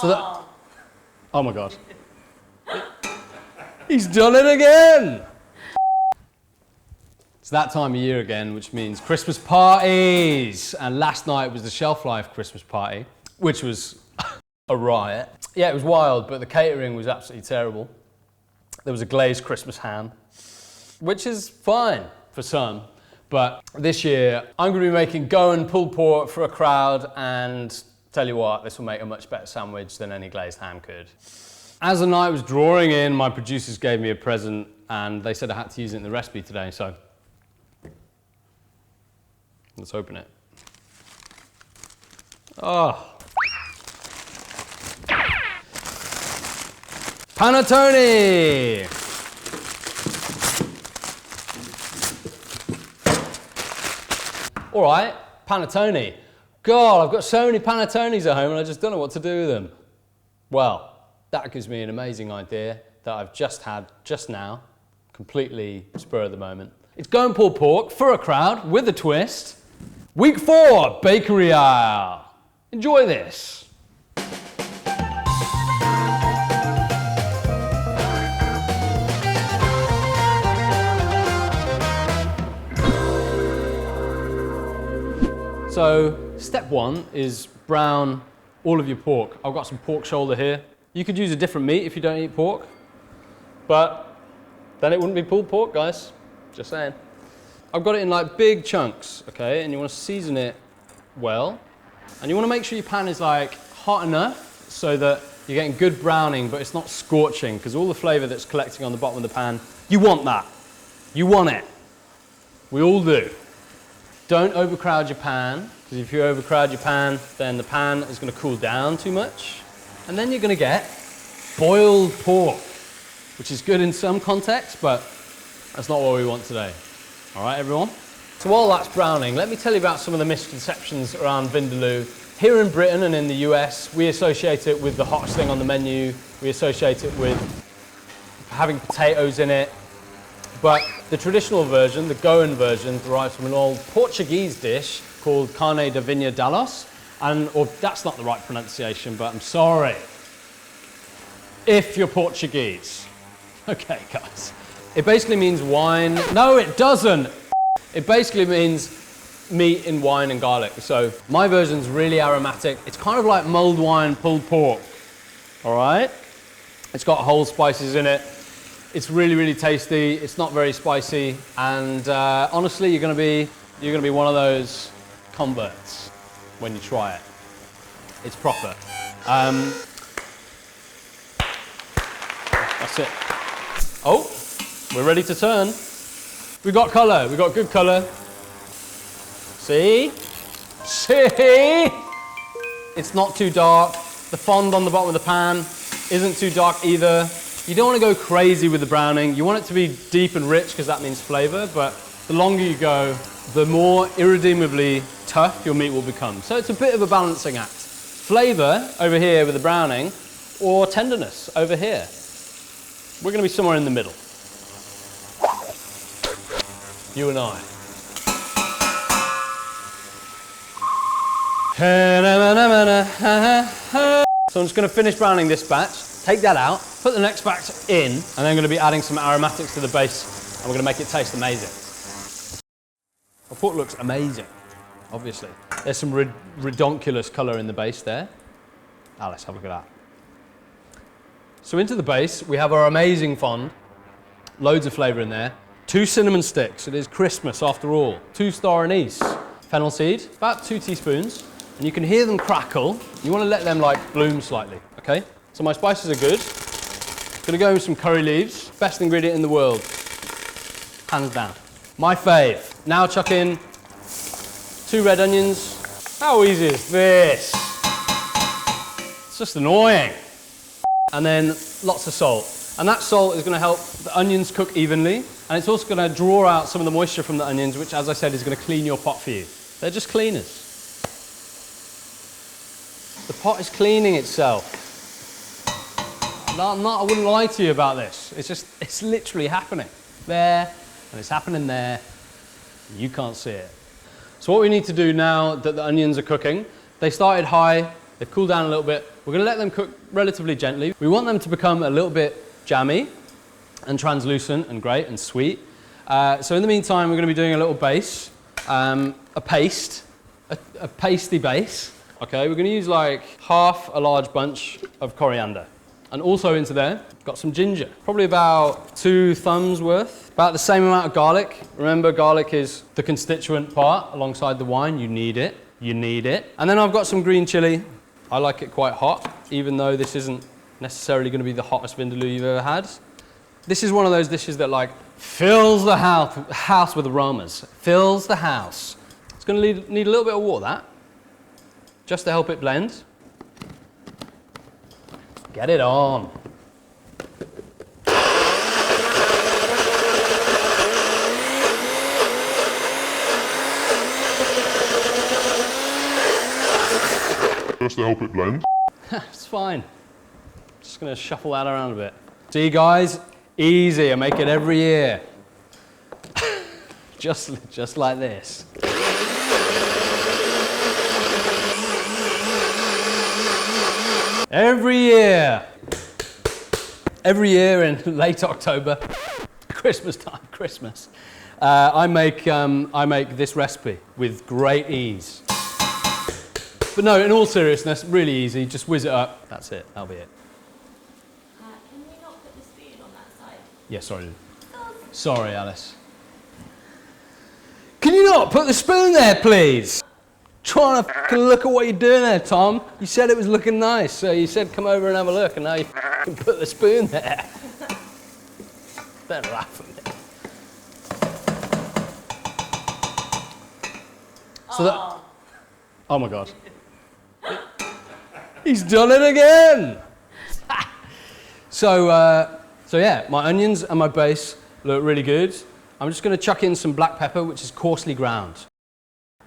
So that, oh my God. He's done it again. It's that time of year again, which means Christmas parties. And last night was the Shelf Life Christmas party, which was a riot. Yeah, it was wild, but the catering was absolutely terrible. There was a glazed Christmas ham, which is fine for some. But this year, I'm going to be making going pulled pork for a crowd, and tell you what, this will make a much better sandwich than any glazed ham could. As the night was drawing in, my producers gave me a present, and they said I had to use it in the recipe today, so let's open it. Oh. Panettone! All right, panettone. God, I've got so many panettones at home and I just don't know what to do with them. Well, that gives me an amazing idea that I've just had just now, completely spur of the moment. It's going pulled pork for a crowd with a twist. Week 4, bakery aisle. Enjoy this. So, step 1 is brown all of your pork. I've got some pork shoulder here. You could use a different meat if you don't eat pork, but then it wouldn't be pulled pork, guys. Just saying. I've got it in like big chunks, okay? And you want to season it well. And you want to make sure your pan is like hot enough so that you're getting good browning, but it's not scorching, because all the flavor that's collecting on the bottom of the pan, you want that. You want it. We all do. Don't overcrowd your pan, because if you overcrowd your pan, then the pan is going to cool down too much. And then you're going to get boiled pork, which is good in some contexts, but that's not what we want today. All right, everyone? So while that's browning, let me tell you about some of the misconceptions around Vindaloo. Here in Britain and in the US, we associate it with the hottest thing on the menu. We associate it with having potatoes in it. But the traditional version, the Goan version, derives from an old Portuguese dish called carne de Vindaloo, or that's not the right pronunciation, but I'm sorry if you're Portuguese. Okay, guys. It basically means wine. No, it doesn't. It basically means meat in wine and garlic. So my version's really aromatic. It's kind of like mulled wine, pulled pork. All right? It's got whole spices in it. It's really, really tasty. It's not very spicy, and honestly, you're gonna be one of those converts when you try it. It's proper. That's it. Oh, we're ready to turn. We got colour. We got good colour. See? See? It's not too dark. The fond on the bottom of the pan isn't too dark either. You don't want to go crazy with the browning. You want it to be deep and rich because that means flavour, but the longer you go, the more irredeemably tough your meat will become. So it's a bit of a balancing act. Flavour over here with the browning, or tenderness over here. We're going to be somewhere in the middle. You and I. So I'm just going to finish browning this batch, take that out, put the next batch in, and then I'm going to be adding some aromatics to the base, and we're going to make it taste amazing. The pork looks amazing, obviously. There's some redonkulous colour in the base there. Now let's have a look at that. So into the base, we have our amazing fond, loads of flavour in there. 2 cinnamon sticks, it is Christmas after all. 2 star anise, fennel seed, about 2 teaspoons, and you can hear them crackle. You want to let them like bloom slightly, okay? So my spices are good. Gonna go with some curry leaves, best ingredient in the world, hands down. My fave. Now chuck in 2 red onions. How easy is this? It's just annoying. And then lots of salt. And that salt is going to help the onions cook evenly, and it's also going to draw out some of the moisture from the onions, which, as I said, is going to clean your pot for you. They're just cleaners. The pot is cleaning itself. I wouldn't lie to you about this. It's literally happening there, and it's happening there. And you can't see it. So what we need to do now that the onions are cooking, they started high, they've cooled down a little bit, We're gonna let them cook relatively gently. We want them to become a little bit jammy and translucent and great and sweet. So in the meantime, we're gonna be doing a little base, a pasty base. Okay, we're gonna use like half a large bunch of coriander. And also into there, got some ginger, probably about 2 thumbs worth. About the same amount of garlic. Remember, garlic is the constituent part alongside the wine. You need it, you need it. And then I've got some green chili. I like it quite hot, even though this isn't necessarily gonna be the hottest vindaloo you've ever had. This is one of those dishes that like fills the house with aromas, fills the house. It's gonna need a little bit of water, that, just to help it blend. Get it on. Just to help it blend. It's fine. Just gonna shuffle that around a bit. See guys, easy, I make it every year. just like this. Every year in late October, Christmas time, Christmas, I make this recipe with great ease. But no, in all seriousness, really easy. Just whiz it up. That's it. That'll be it. Can we not put the spoon on that side? Yeah, sorry. Sorry, Alice. Can you not put the spoon there, please? Trying to fucking look at what you're doing there, Tom. You said it was looking nice, so you said come over and have a look, and now you fucking put the spoon there. Don't laugh at me. So that, oh my God. He's done it again. So yeah, my onions and my base look really good. I'm just gonna chuck in some black pepper, which is coarsely ground.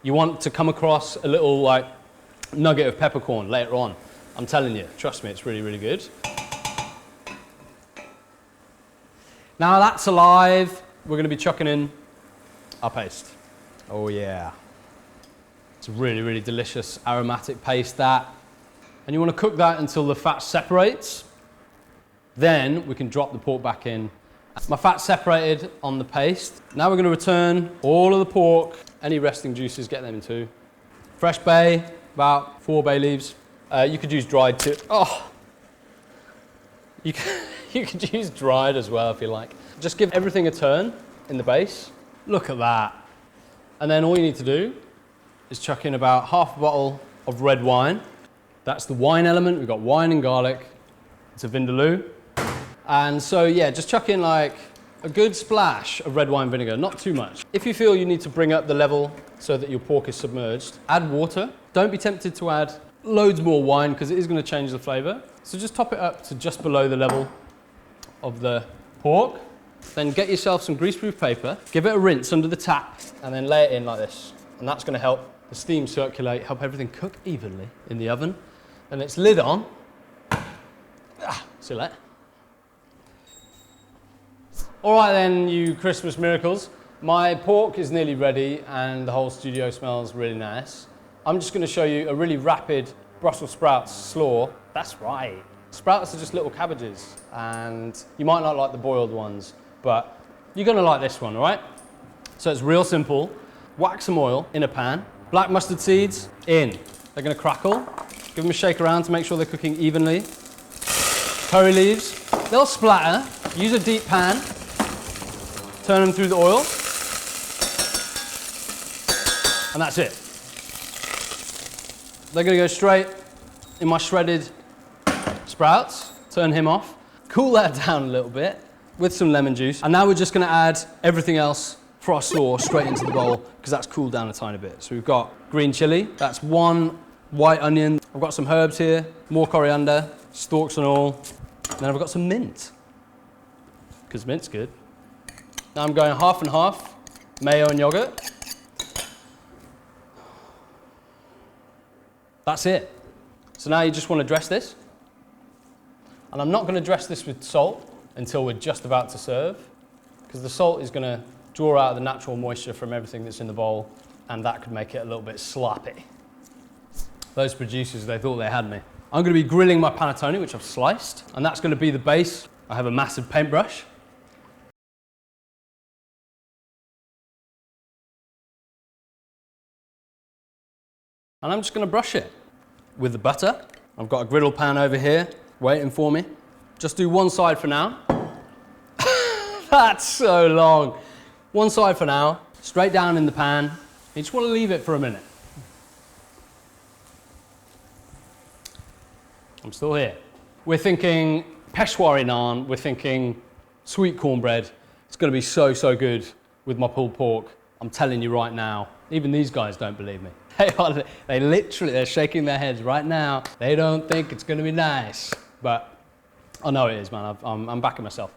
You want to come across a little like nugget of peppercorn later on. I'm telling you, trust me, it's really, really good. Now that's alive, we're gonna be chucking in our paste. Oh yeah. It's a really, really delicious aromatic paste, that. And you want to cook that until the fat separates. Then we can drop the pork back in. My fat's separated on the paste. Now we're going to return all of the pork, any resting juices, get them into. Fresh bay, about 4 bay leaves. You could use dried too. Oh! You could use dried as well if you like. Just give everything a turn in the base. Look at that. And then all you need to do is chuck in about half a bottle of red wine. That's the wine element. We've got wine and garlic. It's a vindaloo. And so yeah, just chuck in like a good splash of red wine vinegar, not too much. If you feel you need to bring up the level so that your pork is submerged, add water. Don't be tempted to add loads more wine because it is going to change the flavor. So just top it up to just below the level of the pork. Then get yourself some greaseproof paper, give it a rinse under the tap, and then lay it in like this. And that's going to help the steam circulate, help everything cook evenly in the oven. Then it's lid on. See you later. All right then, you Christmas miracles. My pork is nearly ready and the whole studio smells really nice. I'm just going to show you a really rapid Brussels sprouts slaw. That's right. Sprouts are just little cabbages, and you might not like the boiled ones, but you're going to like this one, all right? So it's real simple. Whack some oil in a pan. Black mustard seeds in. They're going to crackle. Give them a shake around to make sure they're cooking evenly. Curry leaves. They'll splatter. Use a deep pan. Turn them through the oil. And that's it. They're going to go straight in my shredded sprouts. Turn him off. Cool that down a little bit with some lemon juice. And now we're just going to add everything else for our slaw straight into the bowl because that's cooled down a tiny bit. So we've got green chili. That's 1 white onion. I've got some herbs here, more coriander, stalks and all. And then I've got some mint, because mint's good. Now I'm going half and half, mayo and yogurt. That's it. So now you just want to dress this. And I'm not going to dress this with salt until we're just about to serve, because the salt is going to draw out the natural moisture from everything that's in the bowl, and that could make it a little bit sloppy. Those producers, they thought they had me. I'm gonna be grilling my panettone, which I've sliced, and that's gonna be the base. I have a massive paintbrush. And I'm just gonna brush it with the butter. I've got a griddle pan over here, waiting for me. Just do one side for now. That's so long. One side for now, straight down in the pan. You just wanna leave it for a minute. I'm still here. We're thinking Peshwari naan, we're thinking sweet cornbread. It's gonna be so, so good with my pulled pork. I'm telling you right now, even these guys don't believe me. They're shaking their heads right now. They don't think it's gonna be nice, but I know it is, man. I'm backing myself.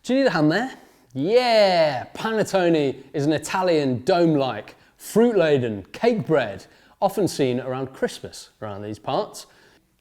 Do you need a hand there? Yeah, panettone is an Italian dome-like, fruit-laden cake bread, often seen around Christmas around these parts.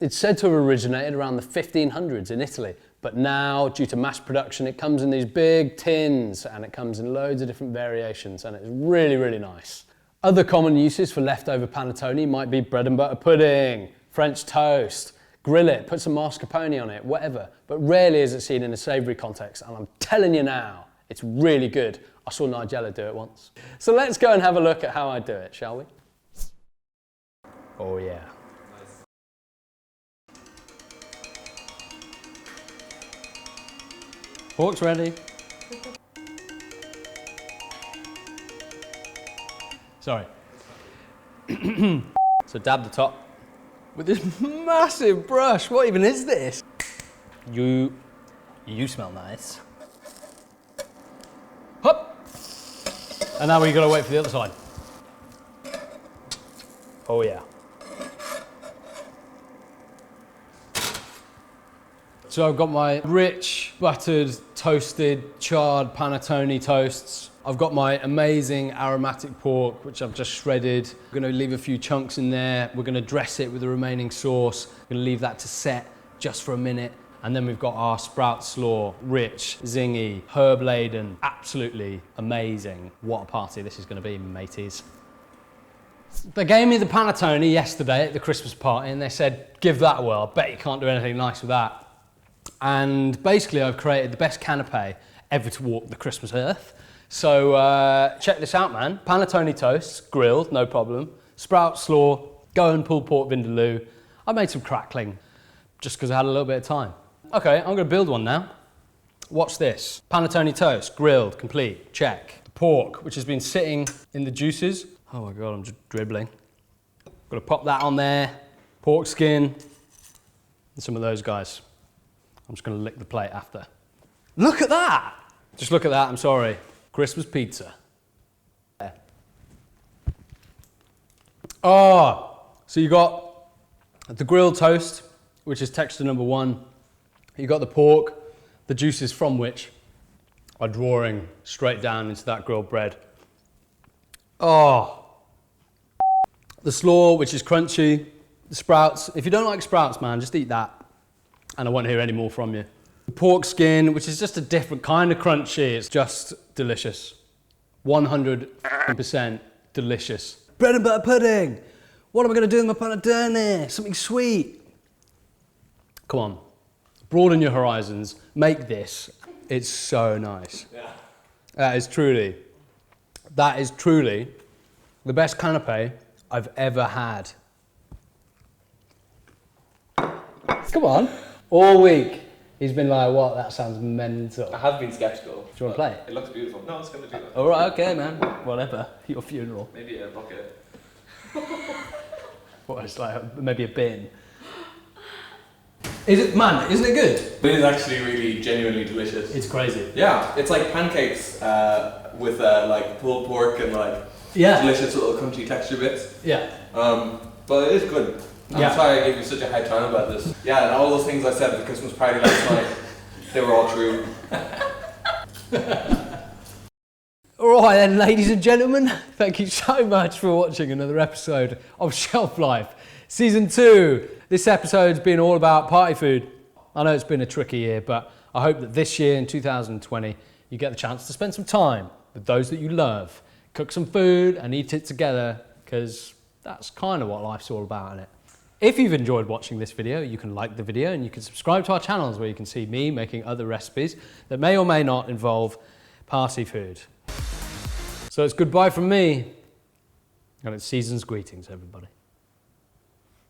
It's said to have originated around the 1500s in Italy, but now, due to mass production, it comes in these big tins and it comes in loads of different variations, and it's really, really nice. Other common uses for leftover panettone might be bread and butter pudding, French toast, grill it, put some mascarpone on it, whatever, but rarely is it seen in a savoury context, and I'm telling you now, it's really good. I saw Nigella do it once. So let's go and have a look at how I do it, shall we? Oh yeah. Pork's ready. Sorry. So dab the top with this massive brush. What even is this? You smell nice. Hop. And now we gotta wait for the other side. Oh yeah. So I've got my rich, buttered, toasted, charred panettone toasts. I've got my amazing aromatic pork, which I've just shredded. I'm gonna leave a few chunks in there. We're gonna dress it with the remaining sauce. We're gonna leave that to set just for a minute. And then we've got our Sprouts Slaw, rich, zingy, herb-laden, absolutely amazing. What a party this is gonna be, mateys. They gave me the panettone yesterday at the Christmas party and they said, give that a whirl. I bet you can't do anything nice with that. And basically I've created the best canapé ever to walk the Christmas earth. So check this out, man. Panettone toasts, grilled, no problem. Sprouts Slaw, go and pulled pork vindaloo. I made some crackling just because I had a little bit of time. Okay, I'm gonna build one now. Watch this. Panettone toast, grilled, complete, check. The pork, which has been sitting in the juices. Oh my God, I'm just dribbling. Gonna pop that on there. Pork skin, and some of those guys. I'm just gonna lick the plate after. Look at that! Just look at that, I'm sorry. Christmas pizza. Oh, so you got the grilled toast, which is texture number one. You got the pork, the juices from which are drawing straight down into that grilled bread. Oh, the slaw, which is crunchy. The sprouts, if you don't like sprouts, man, just eat that. And I won't hear any more from you. The pork skin, which is just a different kind of crunchy. It's just delicious. 100% delicious. Bread and butter pudding. What am I gonna do with my panettone? Something sweet. Come on, broaden your horizons. Make this. It's so nice. Yeah. That is truly the best canapé I've ever had. Come on. All week, he's been like, what, that sounds mental. I have been skeptical. Do you want to play? It looks beautiful. No, it's going to do that. All right, okay, man. Whatever. Your funeral. Maybe a bucket. What, it's like maybe a bin. Is it, man, isn't it good? It is actually really genuinely delicious. It's crazy. Yeah, it's like pancakes with like pulled pork and like delicious little crunchy texture bits. Yeah. But it is good. I'm sorry I gave you such a hard time about this. Yeah, and all those things I said at the Christmas party last night, they were all true. All right then, ladies and gentlemen, thank you so much for watching another episode of Shelf Life Season 2. This episode's been all about party food. I know it's been a tricky year, but I hope that this year in 2020, you get the chance to spend some time with those that you love. Cook some food and eat it together, because that's kind of what life's all about, isn't it? If you've enjoyed watching this video, you can like the video and you can subscribe to our channels where you can see me making other recipes that may or may not involve party food. So it's goodbye from me, and it's season's greetings, everybody.